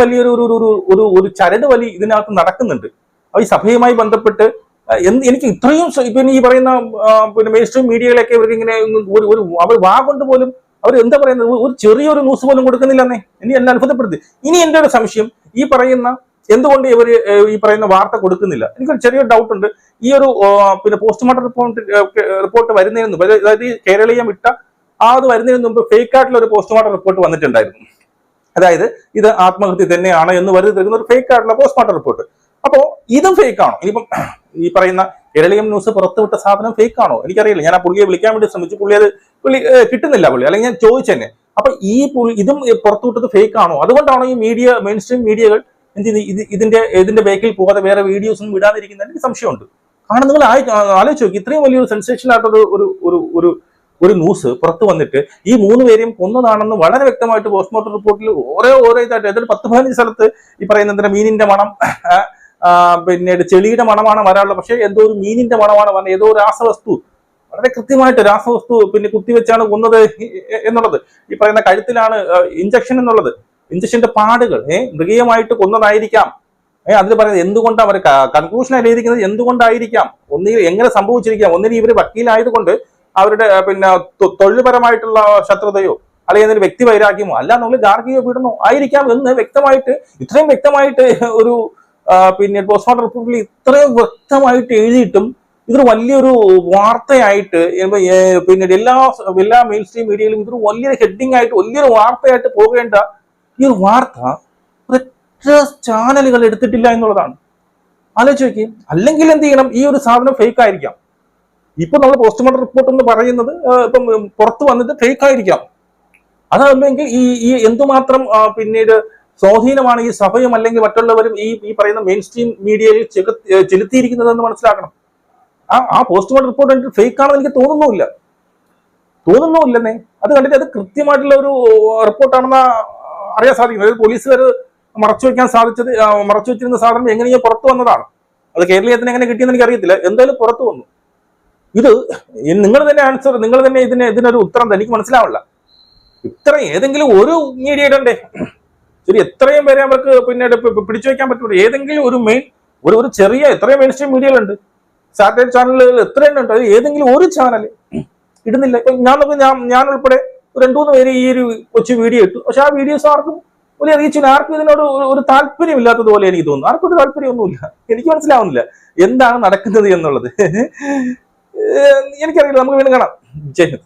വലിയൊരു ഒരു ഒരു ഒരു ഒരു ചരട് വലി ഇതിനകത്ത് നടക്കുന്നുണ്ട്. ഈ സഭയുമായി ബന്ധപ്പെട്ട് എനിക്ക് ഇത്രയും പിന്നെ ഈ പറയുന്ന പിന്നെ മെയിൻ സ്ട്രീം മീഡിയകളൊക്കെ ഇവർക്ക് ഇങ്ങനെ ഒരു അവർ വാ കൊണ്ട് പോലും അവർ എന്താ പറയുന്നത്, ഒരു ചെറിയൊരു ന്യൂസ് പോലും കൊടുക്കുന്നില്ലെന്നേ. ഇനി എന്നെ അത്ഭുതപ്പെടുത്തി. ഇനി എന്റെ ഒരു സംശയം, ഈ പറയുന്ന എന്തുകൊണ്ട് ഇവര് ഈ പറയുന്ന വാർത്ത കൊടുക്കുന്നില്ല? എനിക്കൊരു ചെറിയ ഡൗട്ട് ഉണ്ട്. ഈ ഒരു പിന്നെ പോസ്റ്റ്മോർട്ടം റിപ്പോർട്ട് വരുന്നതിന് മുമ്പ്, അതായത് കേരളീയം ഇട്ട അത് വരുന്നതിന് മുമ്പ് ഫേക്ക് ആയിട്ടുള്ള ഒരു പോസ്റ്റ്മോർട്ടം റിപ്പോർട്ട് വന്നിട്ടുണ്ടായിരുന്നു. അതായത് ഇത് ആത്മഹത്യ തന്നെയാണ് എന്ന് വരുത്തി തരുന്ന ഒരു ഫേക്ക് ആയിട്ടുള്ള പോസ്റ്റ്മോർട്ടം റിപ്പോർട്ട്. അപ്പോ ഇതും ഫേക്ക് ആണോ? ഇനിയിപ്പം ഈ പറയുന്ന കേരളീയം ന്യൂസ് പുറത്തുവിട്ട സാധനം ഫേക്ക് ആണോ? എനിക്കറിയില്ല. ഞാൻ ആ പുള്ളിയെ വിളിക്കാൻ വേണ്ടി ശ്രമിച്ചു, പുള്ളി കിട്ടുന്നില്ല, അല്ലെങ്കിൽ ഞാൻ ചോദിച്ചെന്നെ. അപ്പൊ ഇതും പുറത്തുവിട്ടത് ഫേക്ക് ആണോ? അതുകൊണ്ടാണോ ഈ മെയിൻ സ്ട്രീം മീഡിയകൾ ഇതിന്റെ ബേക്കിൽ പോകാതെ വേറെ വീഡിയോസ് ഒന്നും വിടാതിരിക്കുന്നത്? എനിക്ക് സംശയമുണ്ട്. കാരണം നിങ്ങൾ ആലോചിച്ച് നോക്കി, ഇത്രയും വലിയൊരു സെൻസേഷണൽ ആയിട്ടുള്ള ഒരു ന്യൂസ് പുറത്തു വന്നിട്ട് ഈ 3 പേരെയും കൊന്നതാണെന്ന് വളരെ വ്യക്തമായിട്ട് പോസ്റ്റ്മോർട്ടം റിപ്പോർട്ടിൽ ഓരോ ഇതായിട്ട്, അതായത് 10-15 സ്ഥലത്ത് ഈ പറയുന്ന മീനിന്റെ മണം, പിന്നീട് ചെളിയുടെ മണമാണ് വരാനുള്ളത്. പക്ഷെ എന്തോ ഒരു മീനിന്റെ മണമാണ് വന്നത്, ഏതോ രാസവസ്തു, വളരെ കൃത്യമായിട്ട് രാസവസ്തു പിന്നെ കുത്തിവെച്ചാണ് കൊന്നത് എന്നുള്ളത്. ഈ പറയുന്ന കഴുത്തിലാണ് ഇഞ്ചക്ഷൻ എന്നുള്ളത്, ഇഞ്ചക്ഷന്റെ പാടുകൾ മൃഗീയമായിട്ട് കൊന്നതായിരിക്കാം. അതിൽ പറയുന്നത് എന്തുകൊണ്ടാണ് അവർ കൺക്ലൂഷനായി എഴുതിയിരിക്കുന്നത്, എന്തുകൊണ്ടായിരിക്കാം, ഒന്നുകിൽ എങ്ങനെ സംഭവിച്ചിരിക്കാം, ഒന്നിനും ഇവർ വക്കീലായതുകൊണ്ട് അവരുടെ പിന്നെ തൊഴിൽപരമായിട്ടുള്ള ശത്രുതയോ അല്ലെങ്കിൽ എന്തെങ്കിലും വ്യക്തി വൈരാഗ്യമോ അല്ല, നമ്മൾ ഗാർഹിക പീഡനമോ ആയിരിക്കാം എന്ന് വ്യക്തമായിട്ട്, ഇത്രയും വ്യക്തമായിട്ട് ഒരു പിന്നെ പോസ്റ്റ്മോർട്ടം റിപ്പോർട്ടിൽ ഇത്രയും വ്യക്തമായിട്ട് എഴുതിയിട്ടും ഇതൊരു വലിയൊരു വാർത്തയായിട്ട് പിന്നീട് എല്ലാ മെയിൻ സ്ട്രീം മീഡിയയിലും ഇതൊരു വലിയൊരു ഹെഡിങ് ആയിട്ട് വലിയൊരു വാർത്തയായിട്ട് പോകേണ്ട ഈ ഒരു വാർത്ത ഒറ്റ ചാനലുകൾ എടുത്തിട്ടില്ല എന്നുള്ളതാണ്. ആലോചിച്ച് നോക്കി. അല്ലെങ്കിൽ എന്ത് ചെയ്യണം, ഈ ഒരു സാധനം ഫേക്ക് ആയിരിക്കാം. ഇപ്പൊ നമ്മൾ പോസ്റ്റ്മോർട്ടം റിപ്പോർട്ട് എന്ന് പറയുന്നത് ഇപ്പം പുറത്തു വന്നിട്ട് ഫേക്ക് ആയിരിക്കാം. അതല്ലെങ്കിൽ ഈ എന്തുമാത്രം പിന്നീട് സ്വാധീനമാണ് ഈ സഭയും അല്ലെങ്കിൽ മറ്റുള്ളവരും ഈ പറയുന്ന മെയിൻ സ്ട്രീം മീഡിയയിൽ ചെലുത്തിയിരിക്കുന്നതെന്ന് മനസ്സിലാക്കണം. ആ പോസ്റ്റ്മോർട്ടം റിപ്പോർട്ട് ഫേക്ക് ആണെന്ന് എനിക്ക് തോന്നുന്നുമില്ലെന്നേ. അത് കണ്ടിട്ട് അത് കൃത്യമായിട്ടുള്ള ഒരു റിപ്പോർട്ടാണെന്ന് അറിയാൻ സാധിക്കും. അതായത് പോലീസുകാർ മറച്ചു വെച്ചിരുന്ന സാധനം എങ്ങനെയോ പുറത്തു വന്നതാണ്. അത് കേരളീയത്തിന് എങ്ങനെ കിട്ടിയെന്ന് എനിക്ക് അറിയത്തില്ല. എന്തായാലും പുറത്തു വന്നു. ഇത് നിങ്ങൾ തന്നെ ആൻസർ, നിങ്ങൾ തന്നെ ഇതിനൊരു ഉത്തരം എനിക്ക് മനസ്സിലാവില്ല. ഏതെങ്കിലും ഒരു മീഡിയ ഇടണ്ടേ? ശരി, എത്രയും പേരെ അവർക്ക് പിന്നീട് പിടിച്ചു വെക്കാൻ പറ്റുള്ളൂ. ഏതെങ്കിലും ഒരു ഒരു ചെറിയ എത്രയും മെയിൻ സ്ട്രീം മീഡിയകളുണ്ട്, സാറ്റലൈറ്റ് ചാനലുകൾ എത്രയുണ്ട്, അത് ഏതെങ്കിലും ഒരു ചാനൽ ഇടുന്നില്ല. ഇപ്പൊ ഞാൻ ഉൾപ്പെടെ 2-3 പേര് ഈ ഒരു കൊച്ചു വീഡിയോ ഇട്ടു. പക്ഷെ ആ വീഡിയോസ് ആർക്കും വലിയ റീച്ചില്ല. ആർക്കും ഇതിനോട് ഒരു താല്പര്യമില്ലാത്തതുപോലെ എനിക്ക് തോന്നുന്നു. ആർക്കും ഒരു താല്പര്യമൊന്നുമില്ല. എനിക്ക് മനസ്സിലാവുന്നില്ല എന്താണ് നടക്കുന്നത് എന്നുള്ളത്. എനിക്കറിയില്ല. നമുക്ക് വീണ്ടും കാണാം. ജയ് ഹിന്ദ്.